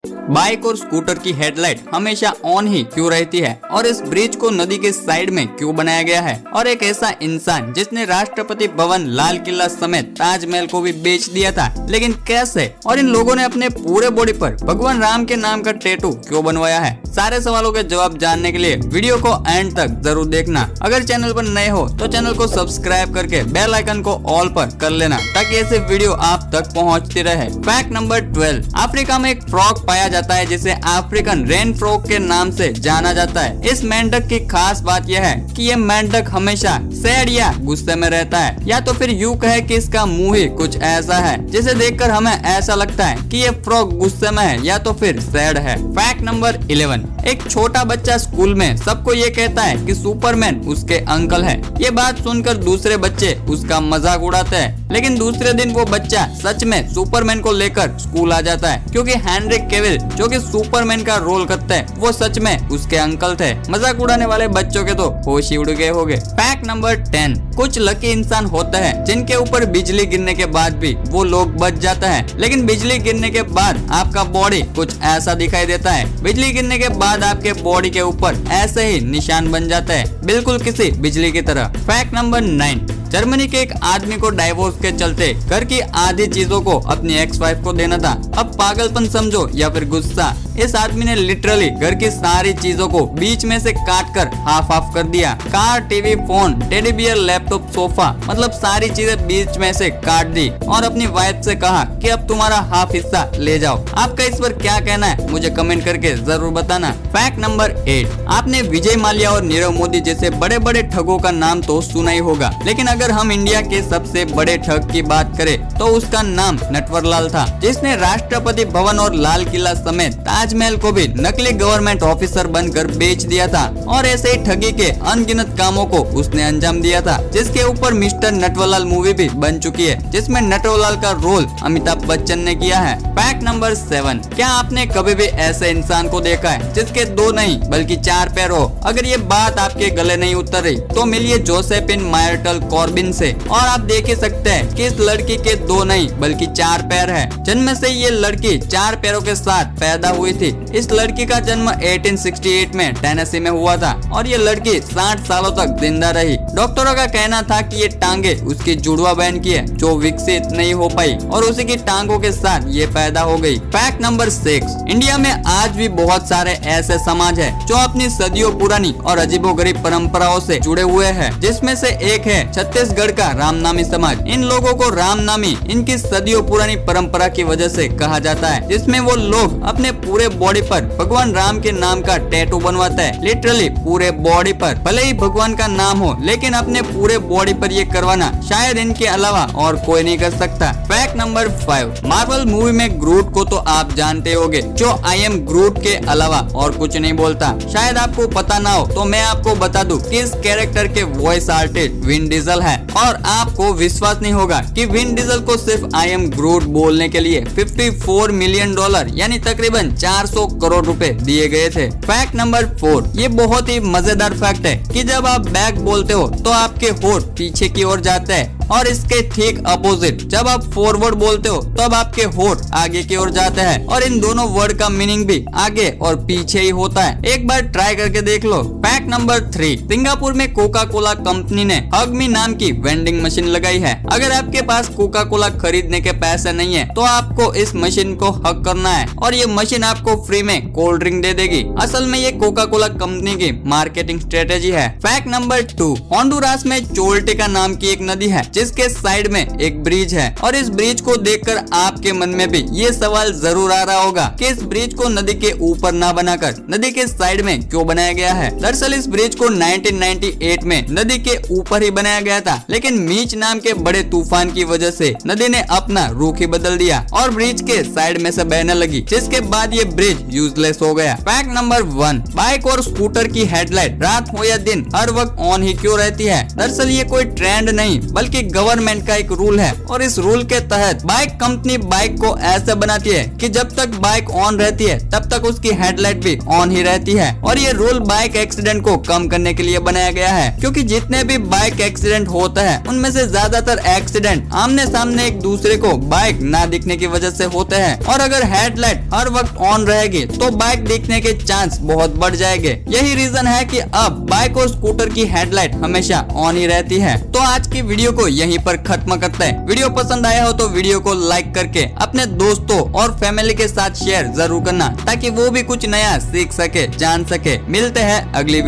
Bike और scooter की headlight हमेशा ऑन ही क्यों रहती है और इस ब्रिज को नदी के साइड में क्यों बनाया गया है? और एक ऐसा इंसान जिसने राष्ट्रपति भवन, लाल किला समेत ताजमहल को भी बेच दिया था, लेकिन कैसे? और इन लोगों ने अपने पूरे बॉडी पर भगवान राम के नाम का टैटू क्यों बनवाया है? सारे सवालों के जवाब जानने के लिए वीडियो को एंड तक जरूर देखना। अगर चैनल पर नए हो तो चैनल को सब्सक्राइब करके बेल आइकन को ऑल पर कर लेना ताकि ऐसे वीडियो आप तक पहुंचती रहे। फैक्ट नंबर 12, अफ्रीका में एक फ्रॉग पाया जाता है जिसे अफ्रीकन रेन फ्रॉग के नाम से जाना जाता है। इस मेंढक की खास बात यह है कि ये मेंढक हमेशा सैड या गुस्से में रहता है, या तो फिर यूं कहे कि इसका मुंह ही कुछ ऐसा है जिसे देखकर हमें ऐसा लगता है कि ये फ्रॉग गुस्से में है या तो फिर सैड है। फैक्ट नंबर 11, एक छोटा बच्चा स्कूल में सबको ये कहता है कि सुपरमैन उसके अंकल है। ये बात सुनकर दूसरे बच्चे उसका मजाक उड़ाते हैं, लेकिन दूसरे दिन वो बच्चा सच में सुपरमैन को लेकर स्कूल आ जाता है क्योंकि हेनरी कैविल जो कि सुपरमैन का रोल करते हैं वो सच में उसके अंकल थे। मजाक उड़ाने वाले बच्चों के तो होश ही उड़ गए होंगे। फैक्ट नंबर 10, कुछ लकी इंसान होते हैं जिनके ऊपर बिजली गिरने के बाद भी वो लोग बच जाते हैं, लेकिन बिजली गिरने के बाद आपका बॉडी कुछ ऐसा दिखाई देता है। बिजली गिरने के बाद आपके बॉडी के ऊपर ऐसे ही निशान बन जाते हैं, बिल्कुल किसी बिजली की तरह। फैक्ट नंबर 9, जर्मनी के एक आदमी को डाइवोर्स के चलते घर की आधी चीजों को अपनी एक्स वाइफ को देना था। अब पागलपन समझो या फिर गुस्सा, इस आदमी ने लिटरली घर की सारी चीजों को बीच में से काट कर हाफ हाफ कर दिया। Car, TV, phone, teddy bear, laptop, sofa, मतलब सारी चीजें बीच में से काट दी और अपनी वाइफ से कहा कि अब तुम्हारा हाफ हिस्सा ले जाओ। आपका इस पर क्या कहना है मुझे कमेंट करके जरूर बताना। फैक्ट नंबर 8, आपने विजय माल्या और नीरव मोदी जैसे बड़े बड़े ठगों का नाम तो सुना ही होगा, लेकिन अगर हम इंडिया के सबसे बड़े ठग की बात करें तो उसका नाम नटवरलाल था, जिसने राष्ट्रपति भवन और लाल किला समेत ताजमहल को भी नकली गवर्नमेंट ऑफिसर बनकर बेच दिया था। और ऐसे ही ठगी के अनगिनत कामों को उसने अंजाम दिया था, जिसके ऊपर मिस्टर नटवरलाल मूवी भी बन चुकी है, जिसमें नटवरलाल का रोल अमिताभ बच्चन ने किया है। फैक्ट नंबर 7, क्या आपने कभी भी ऐसे इंसान को देखा है जिसके 2 नहीं बल्कि 4 पैर हो? अगर ये बात आपके गले नहीं उतर रही तो मिलिए जोसेफिन मायर्टल कॉर्बिन से, और आप देख ही सकते हैं कि इस लड़की के 2 नहीं बल्कि 4 पैर है। जन्म से ये लड़की 4 पैरों के साथ पैदा हुई थी। इस लड़की का जन्म 1868 में टेनेसी में हुआ था और ये लड़की 60 सालों तक जिंदा रही। डॉक्टरों का कहना था कि ये टांगे उसकी जुड़वा बहन की है जो विकसित नहीं हो पाई और उसी की टांगों के साथ ये पैदा हो गई। फैक्ट नंबर 6, इंडिया में आज भी बहुत सारे ऐसे समाज है जो अपनी सदियों पुरानी और अजीबोगरीब परंपराओं से जुड़े हुए हैं, जिसमें से एक है छत्तीसगढ़ का रामनामी समाज। इन लोगों को रामनामी इनकी सदियों पुरानी परंपरा की वजह से कहा जाता है, जिसमें वो लोग अपने पूरे बॉडी पर भगवान राम के नाम का टैटू बनवाता है, लिटरली पूरे बॉडी पर। भले ही भगवान का नाम हो, लेकिन अपने पूरे बॉडी पर ये करवाना शायद इनके अलावा और कोई नहीं कर सकता। फैक्ट नंबर 5, मार्वल मूवी में ग्रूट को तो आप जानते होंगे, जो आई एम ग्रूट के अलावा और कुछ नहीं बोलता। शायद आपको पता ना हो तो मैं आपको बता दूं कि इस कैरेक्टर के वॉइस आर्टिस्ट विन डीजल है, और आपको विश्वास नहीं होगा कि विन डीजल को सिर्फ आई एम ग्रूट बोलने के लिए $54 मिलियन यानी तकरीबन 400 करोड़ रुपए दिए गए थे। फैक्ट नंबर 4, ये बहुत ही मजेदार फैक्ट है कि जब आप बैक बोलते हो तो आपके होठ पीछे की ओर जाते हैं, और इसके ठीक अपोजिट जब आप फॉरवर्ड बोलते हो तब आपके होठ आगे की ओर जाते हैं, और इन दोनों वर्ड का मीनिंग भी आगे और पीछे ही होता है। एक बार ट्राई करके देख लो। फैक्ट नंबर 3, सिंगापुर में कोका कोला कंपनी ने हग मी नाम की वेंडिंग मशीन लगाई है। अगर आपके पास कोका कोला खरीदने के पैसे नहीं है तो आपको इस मशीन को हक करना है और ये मशीन आपको फ्री में कोल्ड ड्रिंक दे देगी। असल में ये कोका कोला कंपनी की मार्केटिंग स्ट्रेटेजी है। फैक्ट नंबर 2, होंडुरास में चोल्टेका नाम की एक नदी है जिसके साइड में एक ब्रिज है, और इस ब्रिज को देखकर आपके मन में भी ये सवाल जरूर आ रहा होगा कि इस ब्रिज को नदी के ऊपर ना बनाकर नदी के साइड में क्यों बनाया गया है। दरअसल इस ब्रिज को 1998 में नदी के ऊपर ही बनाया गया था, लेकिन मीच नाम के बड़े तूफान की वजह से नदी ने अपना रुख ही बदल दिया और ब्रिज के साइड में से बहने लगी, जिसके बाद ये ब्रिज यूजलेस हो गया। फैक्ट नंबर 1, बाइक और स्कूटर की हेडलाइट रात हो या दिन हर वक्त ऑन ही क्यों रहती है? दरअसल ये कोई ट्रेंड नहीं बल्कि गवर्नमेंट का एक रूल है और इस रूल के तहत बाइक कंपनी बाइक को ऐसे बनाती है कि जब तक बाइक ऑन रहती है तब तक उसकी हेडलाइट भी ऑन ही रहती है। और ये रूल बाइक एक्सीडेंट को कम करने के लिए बनाया गया है, क्योंकि जितने भी बाइक एक्सीडेंट होता है उनमें से ज्यादातर एक्सीडेंट आमने सामने एक दूसरे को बाइक ना दिखने की वजह से होते हैं। और अगर हेडलाइट हर वक्त ऑन रहेगी तो बाइक दिखने के चांस बहुत बढ़ जाएंगे। यही रीजन है कि अब बाइक और स्कूटर की हेडलाइट हमेशा ऑन ही रहती है। तो आज की वीडियो को यहीं पर खत्म करते हैं। वीडियो पसंद आया हो तो वीडियो को लाइक करके अपने दोस्तों और फैमिली के साथ शेयर जरूर करना, ताकि वो भी कुछ नया सीख सके, जान सके। मिलते हैं अगली वीडियो।